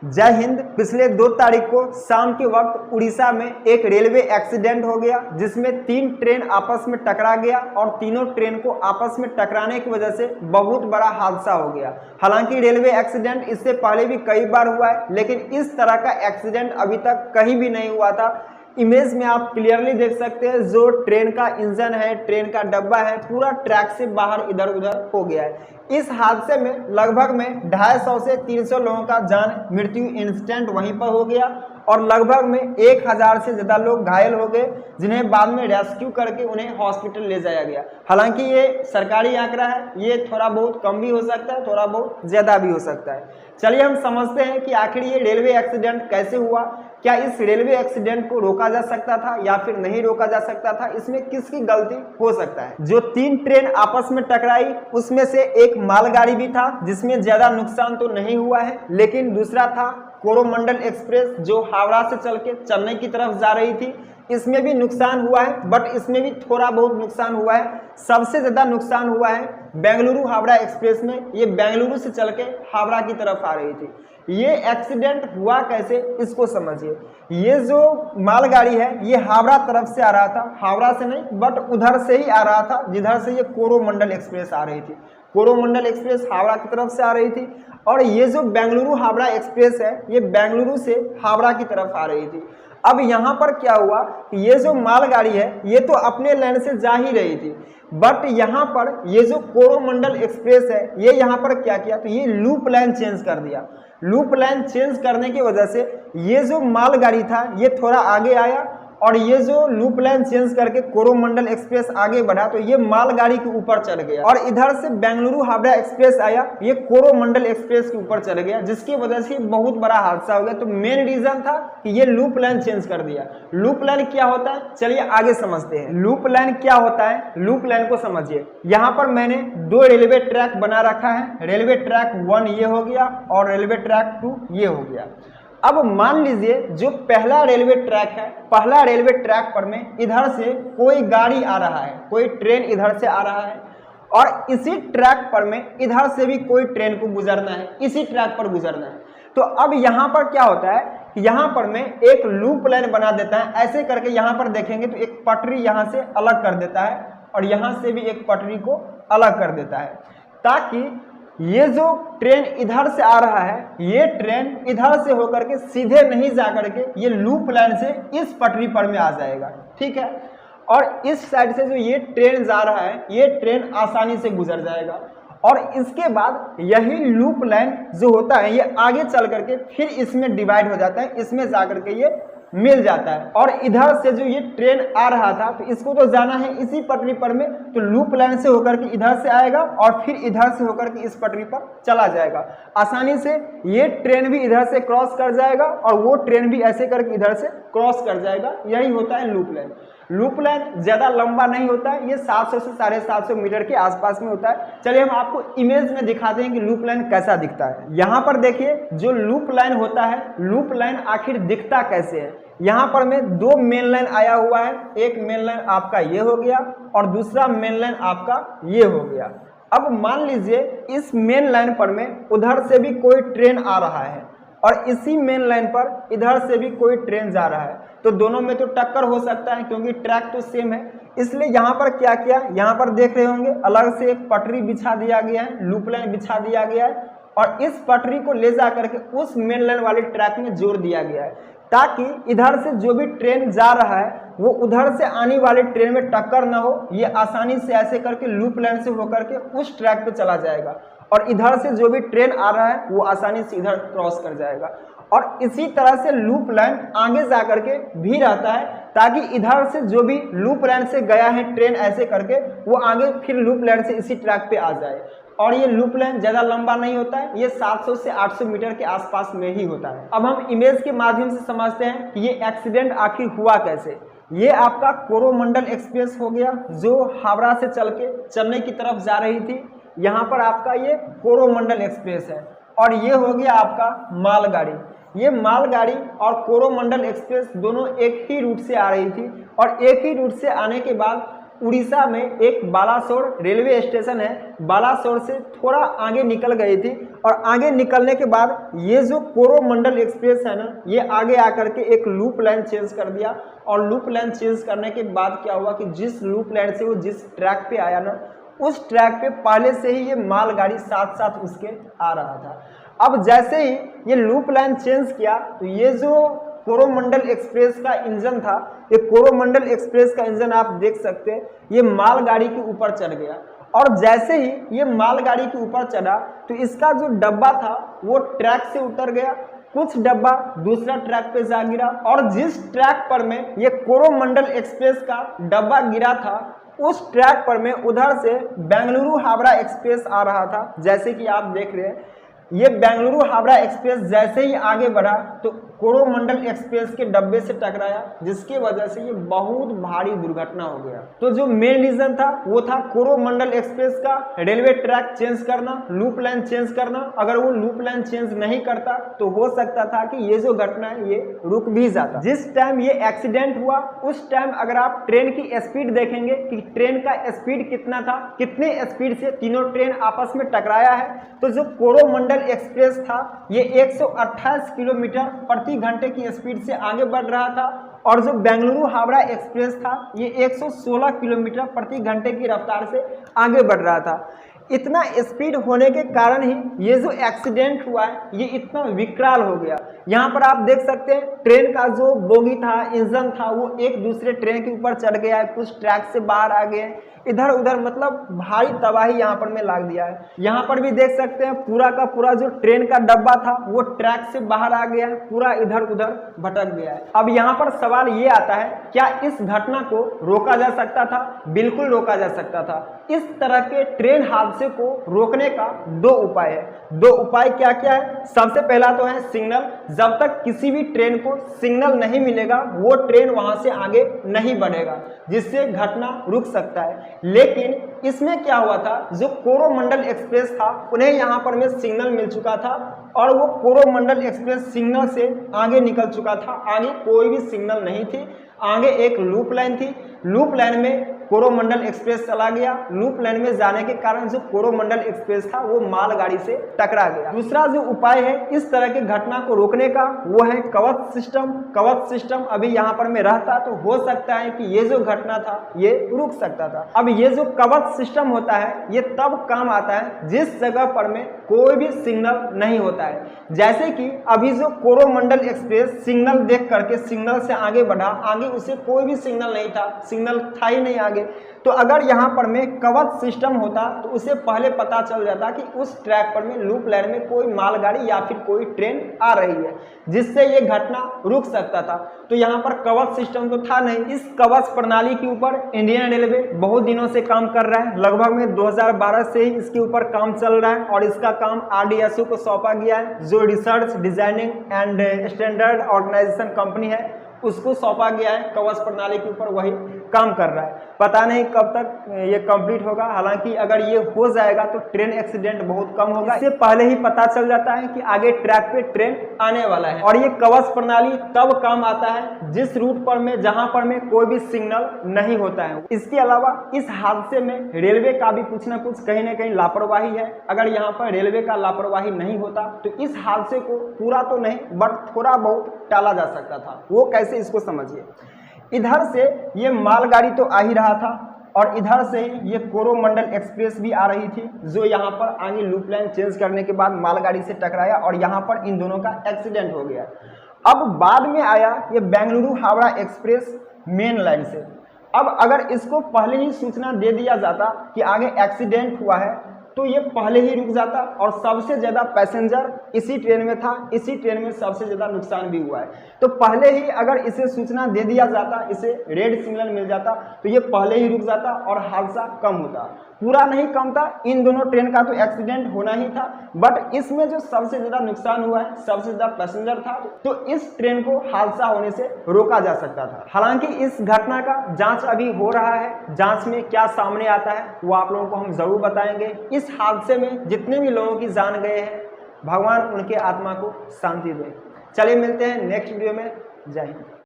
जय हिंद। पिछले 2 तारीख को शाम के वक्त उड़ीसा में एक रेलवे एक्सीडेंट हो गया जिसमें 3 ट्रेन आपस में टकरा गया और तीनों ट्रेन को आपस में टकराने की वजह से बहुत बड़ा हादसा हो गया। हालांकि रेलवे एक्सीडेंट इससे पहले भी कई बार हुआ है, लेकिन इस तरह का एक्सीडेंट अभी तक कहीं भी नहीं हुआ था। इमेज में आप क्लियरली देख सकते हैं, जो ट्रेन का इंजन है, ट्रेन का डब्बा है, पूरा ट्रैक से बाहर इधर उधर हो गया है। इस हादसे में लगभग में 250 से 300 लोगों का जान मृत्यु इंस्टेंट वहीं पर हो गया और लगभग में 1000 से ज़्यादा लोग घायल हो गए, जिन्हें बाद में रेस्क्यू करके उन्हें हॉस्पिटल ले जाया गया। हालांकि ये सरकारी आंकड़ा है, ये थोड़ा बहुत कम भी हो सकता है, थोड़ा बहुत ज़्यादा भी हो सकता है। चलिए हम समझते हैं कि आखिर ये रेलवे एक्सीडेंट कैसे हुआ, क्या इस रेलवे एक्सीडेंट को रोका जा सकता था या फिर नहीं रोका जा सकता था, इसमें किसकी गलती हो सकता है। जो 3 ट्रेन आपस में टकराई उसमें से एक मालगाड़ी भी था जिसमें ज्यादा नुकसान तो नहीं हुआ है, लेकिन दूसरा था कोरोमंडल एक्सप्रेस जो हावड़ा से चल के चेन्नई की तरफ जा रही थी। इसमें भी नुकसान हुआ है, बट इसमें भी थोड़ा बहुत नुकसान हुआ है। सबसे ज्यादा नुकसान हुआ है बेंगलुरु हावड़ा एक्सप्रेस में। ये बेंगलुरु से चल के हावड़ा की तरफ आ रही थी। ये एक्सीडेंट हुआ कैसे, इसको समझिए। ये जो मालगाड़ी है ये हावड़ा तरफ से आ रहा था, हावड़ा से नहीं बट उधर से ही आ रहा था जिधर से ये कोरोमंडल एक्सप्रेस आ रही थी। कोरोमंडल एक्सप्रेस हावड़ा की तरफ से आ रही थी और ये जो बेंगलुरु हावड़ा एक्सप्रेस है ये बेंगलुरु से हावड़ा की तरफ आ रही थी। अब यहाँ पर क्या हुआ कि ये जो मालगाड़ी है ये तो अपने लाइन से जा ही रही थी, बट यहाँ पर ये जो कोरोमंडल एक्सप्रेस है ये यहाँ पर क्या किया, तो ये लूप लाइन चेंज कर दिया। लूप लाइन चेंज करने की वजह से ये जो मालगाड़ी था ये थोड़ा आगे आया और ये जो लूप लाइन चेंज करके कोरोमंडल एक्सप्रेस आगे बढ़ा तो ये मालगाड़ी के ऊपर चढ़ गया और इधर से बेंगलुरु हावड़ा एक्सप्रेस आया, ये कोरोमंडल एक्सप्रेस के ऊपर चढ़ गया, जिसकी वजह से बहुत बड़ा हादसा हो गया। तो मेन रीजन था कि ये लूप लाइन चेंज कर दिया। लूप लाइन क्या होता है, चलिए आगे समझते हैं। लूप लाइन क्या होता है, लूप लाइन को समझिए। यहाँ पर मैंने 2 रेलवे ट्रैक बना रखा है। रेलवे ट्रैक 1 ये हो गया और रेलवे ट्रैक 2 ये हो गया। अब मान लीजिए जो पहला रेलवे ट्रैक है, पहला रेलवे ट्रैक पर में इधर से कोई गाड़ी आ रहा है, कोई ट्रेन इधर से आ रहा है और इसी ट्रैक पर में इधर से भी कोई ट्रेन को गुजरना है, इसी ट्रैक पर गुजरना है। तो अब यहाँ पर क्या होता है कि यहाँ पर में एक लूप लाइन बना देता है। ऐसे करके यहाँ पर देखेंगे तो एक पटरी यहाँ से अलग कर देता है और यहाँ से भी एक पटरी को अलग कर देता है, ताकि ये जो ट्रेन इधर से आ रहा है ये ट्रेन इधर से होकर के सीधे नहीं जा करके ये लूप लाइन से इस पटरी पर में आ जाएगा, ठीक है। और इस साइड से जो ये ट्रेन जा रहा है ये ट्रेन आसानी से गुजर जाएगा और इसके बाद यही लूप लाइन जो होता है ये आगे चल करके फिर इसमें डिवाइड हो जाता है, इसमें जा करके ये मिल जाता है। और इधर से जो ये ट्रेन आ रहा था तो इसको तो जाना है इसी पटरी पर में, तो लूप लाइन से होकर के इधर से आएगा और फिर इधर से होकर के इस पटरी पर चला जाएगा। आसानी से ये ट्रेन भी इधर से क्रॉस कर जाएगा और वो ट्रेन भी ऐसे करके इधर से क्रॉस कर जाएगा। यही होता है लूप लाइन। लूप लाइन ज्यादा लंबा नहीं होता है, ये 700 से 750 मीटर के आसपास में होता है। चलिए हम आपको इमेज में दिखाते हैं कि लूप लाइन कैसा दिखता है। यहाँ पर देखिए जो लूप लाइन होता है, लूप लाइन आखिर दिखता कैसे है। यहाँ पर में 2 मेन लाइन आया हुआ है, एक मेन लाइन आपका ये हो गया और दूसरा मेन लाइन आपका ये हो गया। अब मान लीजिए इस मेन लाइन पर में उधर से भी कोई ट्रेन आ रहा है और इसी मेन लाइन पर इधर से भी कोई ट्रेन जा रहा है, तो दोनों में तो टक्कर हो सकता है क्योंकि ट्रैक तो सेम है। इसलिए यहाँ पर क्या किया, यहाँ पर देख रहे होंगे अलग से एक पटरी बिछा दिया गया है, लूप लाइन बिछा दिया गया है और इस पटरी को ले जा करके उस मेन लाइन वाले ट्रैक में जोड़ दिया गया है, ताकि इधर से जो भी ट्रेन जा रहा है वो उधर से आने वाले ट्रेन में टक्कर ना हो। ये आसानी से ऐसे करके लूप लाइन से होकर के उस ट्रैक पे चला जाएगा और इधर से जो भी ट्रेन आ रहा है वो आसानी से इधर क्रॉस कर जाएगा। और इसी तरह से लूप लाइन आगे जा करके भी रहता है, ताकि इधर से जो भी लूप लाइन से गया है ट्रेन ऐसे करके वो आगे फिर लूप लाइन से इसी ट्रैक पे आ जाए। और ये लूप लाइन ज़्यादा लंबा नहीं होता है, ये 700 से 800 मीटर के आसपास में ही होता है। अब हम इमेज के माध्यम से समझते हैं कि ये एक्सीडेंट आखिर हुआ कैसे। ये आपका कोरोमंडल एक्सप्रेस हो गया जो हावड़ा से चल के चेन्नई की तरफ जा रही थी। यहाँ पर आपका ये कोरोमंडल एक्सप्रेस है और ये हो गया आपका मालगाड़ी। ये मालगाड़ी और कोरोमंडल एक्सप्रेस दोनों एक ही रूट से आ रही थी और एक ही रूट से आने के बाद उड़ीसा में एक बालासोर रेलवे स्टेशन है, बालासोर से थोड़ा आगे निकल गई थी और आगे निकलने के बाद ये जो कोरोमंडल एक्सप्रेस है ना, ये आगे आकर के एक लूप लाइन चेंज कर दिया और लूप लाइन चेंज करने के बाद क्या हुआ कि जिस लूप लाइन से वो जिस ट्रैक पे आया ना, उस ट्रैक पे पहले से ही ये मालगाड़ी साथ साथ उसके आ रहा था। अब जैसे ही ये लूप लाइन चेंज किया तो ये जो कोरोमंडल एक्सप्रेस का इंजन था, ये कोरोमंडल एक्सप्रेस का इंजन आप देख सकते हैं, ये मालगाड़ी के ऊपर चढ़ गया और जैसे ही ये मालगाड़ी के ऊपर चढ़ा तो इसका जो डब्बा था वो ट्रैक से उतर गया, कुछ डब्बा दूसरा ट्रैक पे जा गिरा और जिस ट्रैक पर में ये कोरोमंडल एक्सप्रेस का डब्बा गिरा था उस ट्रैक पर में उधर से बेंगलुरु हावड़ा एक्सप्रेस आ रहा था। जैसे कि आप देख रहे हैं, ये बेंगलुरु हावड़ा एक्सप्रेस जैसे ही आगे बढ़ा तो कोरोमंडल एक्सप्रेस के डब्बे से टकराया, जिसकी वजह से ये बहुत भारी दुर्घटना हो गया। तो जो मेन रीजन था वो था कोरोमंडल एक्सप्रेस का रेलवे ट्रैक चेंज करना, लूप लाइन चेंज करना। अगर वो लूप लाइन चेंज नहीं करता तो हो सकता था कि ये जो घटना है ये रुक भी जाता। जिस टाइम ये एक्सीडेंट हुआ उस टाइम अगर आप ट्रेन की स्पीड देखेंगे कि ट्रेन का स्पीड कितना था, कितने स्पीड से तीनों ट्रेन आपस में टकराया है, तो जो कोरोमंडल एक्सप्रेस था ये 128 किलोमीटर प्रति घंटे की स्पीड से आगे बढ़ रहा था और जो बेंगलुरु हावड़ा एक्सप्रेस था ये 116 किलोमीटर प्रति घंटे की रफ्तार से आगे बढ़ रहा था। इतना स्पीड होने के कारण ही ये जो एक्सीडेंट हुआ है ये इतना विकराल हो गया। यहाँ पर आप देख सकते हैं ट्रेन का जो बोगी था, इंजन था, वो एक दूसरे ट्रेन के ऊपर चढ़ गया है, कुछ ट्रैक से बाहर आ गए, इधर उधर, मतलब भारी तबाही यहाँ पर में लाग दिया है। यहाँ पर भी देख सकते हैं पूरा का पूरा जो ट्रेन का डब्बा था वो ट्रैक से बाहर आ गया है, पूरा इधर उधर भटक गया है। अब यहाँ पर सवाल ये आता है, क्या इस घटना को रोका जा सकता था? बिल्कुल रोका जा सकता था। इस तरह के ट्रेन हादसे को रोकने का दो उपाय है। दो उपाय क्या क्या है? सबसे पहला तो है सिग्नल। जब तक किसी भी ट्रेन को सिग्नल नहीं मिलेगा वो ट्रेन वहां से आगे नहीं बढ़ेगा, जिससे घटना रुक सकता है। लेकिन इसमें क्या हुआ था, जो कोरोमंडल एक्सप्रेस था उन्हें यहाँ पर में सिग्नल मिल चुका था और वो कोरोमंडल एक्सप्रेस सिग्नल से आगे निकल चुका था। आगे कोई भी सिग्नल नहीं थी, आगे एक लूप लाइन थी। लूप लाइन में कोरोमंडल एक्सप्रेस चला गया। लूप लाइन में जाने के कारण जो कोरोमंडल एक्सप्रेस था वो मालगाड़ी से टकरा गया। दूसरा जो उपाय है इस तरह की घटना को रोकने का वो है कवच सिस्टम। कवच सिस्टम अभी यहाँ पर में रहता तो हो सकता है कि ये जो घटना था ये रुक सकता था। अब ये जो कवच सिस्टम होता है ये तब काम आता है जिस जगह पर में कोई भी सिग्नल नहीं होता है। जैसे कि अभी जो कोरोमंडल एक्सप्रेस सिग्नल देख करके सिग्नल से आगे बढ़ा, आगे उसे कोई भी सिग्नल नहीं था, सिग्नल था ही नहीं आगे। तो अगर यहाँ पर में कवच सिस्टम होता तो उसे पहले पता चल जाता कि उस ट्रैक पर में लूप लाइन में कोई मालगाड़ी या फिर कोई ट्रेन आ रही है, जिससे ये घटना रुक सकता था। तो यहाँ पर कवच सिस्टम तो था नहीं। इस कवच प्रणाली के ऊपर इंडियन रेलवे बहुत दिनों से काम कर रहा है। लगभग में 2012 से ही इसके ऊपर काम चल रहा है और इसका काम RDSO को सौंपा गया है, जो research designing and standard organisation company है उसको सौंपा गया है। कवच प्रणाली के ऊपर वही काम कर रहा है। पता नहीं कब तक ये कंप्लीट होगा। हालांकि अगर ये हो जाएगा तो ट्रेन एक्सीडेंट बहुत कम होगा। इससे पहले ही पता चल जाता है कि आगे ट्रैक पे ट्रेन आने वाला है। और ये कवच प्रणाली तब काम आता है जिस रूट पर में जहां पर में कोई भी सिग्नल नहीं होता है। इसके अलावा इस हादसे में रेलवे का भी कुछ ना कुछ कहीं ना कहीं लापरवाही है। अगर यहाँ पर रेलवे का लापरवाही नहीं होता तो इस हादसे को पूरा तो नहीं बट थोड़ा बहुत टाला जा सकता था। वो कैसे, इसको समझिए। इधर से ये मालगाड़ी तो आ ही रहा था और इधर से ये कोरोमंडल एक्सप्रेस भी आ रही थी, जो यहाँ पर आगे लूप लाइन चेंज करने के बाद मालगाड़ी से टकराया और यहाँ पर इन दोनों का एक्सीडेंट हो गया। अब बाद में आया ये Bengaluru Howrah express main line से। अब अगर इसको पहले ही सूचना दे दिया जाता कि आगे एक्सीडेंट हुआ है तो ये पहले ही रुक जाता और सबसे ज़्यादा पैसेंजर इसी ट्रेन में था, इसी ट्रेन में सबसे ज़्यादा नुकसान भी हुआ है। तो पहले ही अगर इसे सूचना दे दिया जाता, इसे रेड सिग्नल मिल जाता तो ये पहले ही रुक जाता और हादसा कम होता। पूरा नहीं कम था, इन दोनों ट्रेन का तो एक्सीडेंट होना ही था, बट इसमें जो सबसे ज़्यादा नुकसान हुआ है, सबसे ज़्यादा पैसेंजर था, तो इस ट्रेन को हादसा होने से रोका जा सकता था। हालांकि इस घटना का जांच अभी हो रहा है। जांच में क्या सामने आता है वो आप लोगों को हम जरूर बताएंगे। इस हादसे में जितने भी लोगों की जान गए हैं, भगवान उनके आत्मा को शांति दे। चलिए मिलते हैं नेक्स्ट वीडियो में। जय हिंद।